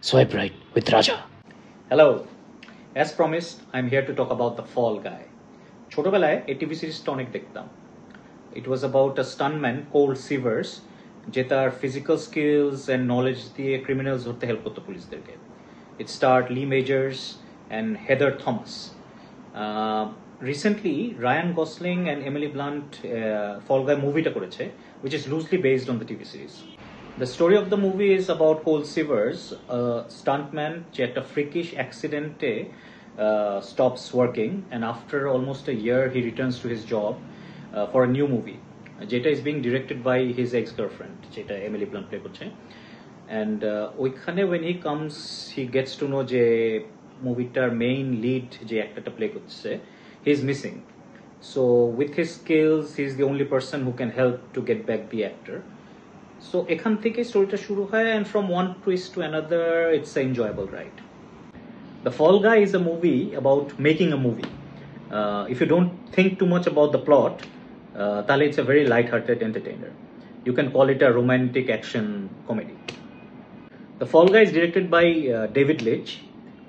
Swipe right with Raja. Hello. As promised, I'm here to talk about The Fall Guy. ছোটবেলায় এই TV সিরিজটা অনেক দেখতাম। It was about a stuntman called Sivers যে তার physical skills and knowledge দিয়ে criminals ধরতে help করতো পুলিশদেরকে। It starred Lee Majors and Heather Thomas. Recently, Ryan Gosling and Emily Blunt Fall Guy movieটা করেছে, which is loosely based on the TV series. The story of the movie is about Cole Sivers, a stuntman যে একটা freakish accident stops working, and after almost a year he returns to his job for a new movie. যেটা is being directed by his ex-girlfriend, যেটা Emily Blunt play করছে. And ওইখানে when he comes, he gets to know যে মুভিটার main lead যে actorটা play করছে, he is missing. So with his skills, he is the only person who can help to get back the actor. So এখান থেকে স্টোরিটা শুরু হয়, and from one twist to another, it's an enjoyable ride. The Fall Guy is a movie about making a movie. If you don't think too much about the plot, তাহলে it's a very light-hearted entertainer. You can call it a romantic action comedy. The Fall Guy is directed by David Leitch,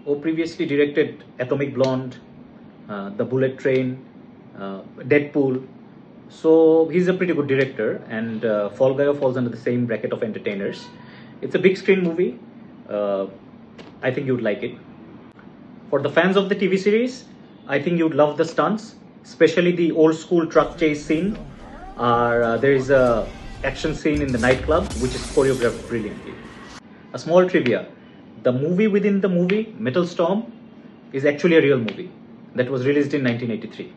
who previously directed Atomic Blonde, The Bullet Train, Deadpool. So he's a pretty good director, and Fall Guy falls under the same bracket of entertainers. It's a big screen movie. I think you'd like it. For the fans of the TV series, I think you'd love the stunts, especially the old school truck chase scene. There is a action scene in the nightclub, which is choreographed brilliantly. A small trivia: the movie within the movie, Metal Storm, is actually a real movie that was released in 1983.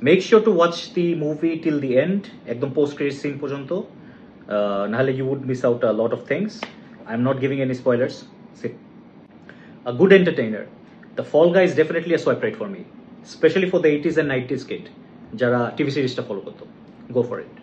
Make sure to watch the movie till the end, ekdom post-credit scene পর্যন্ত. নাহলে you would miss out a lot of things. I'm not giving any spoilers. Sit. A good entertainer. The Fall Guy is definitely a swipe right for me, especially for the 80s and 90s kid যারা TV সিরিজটা follow করতো. Go for it.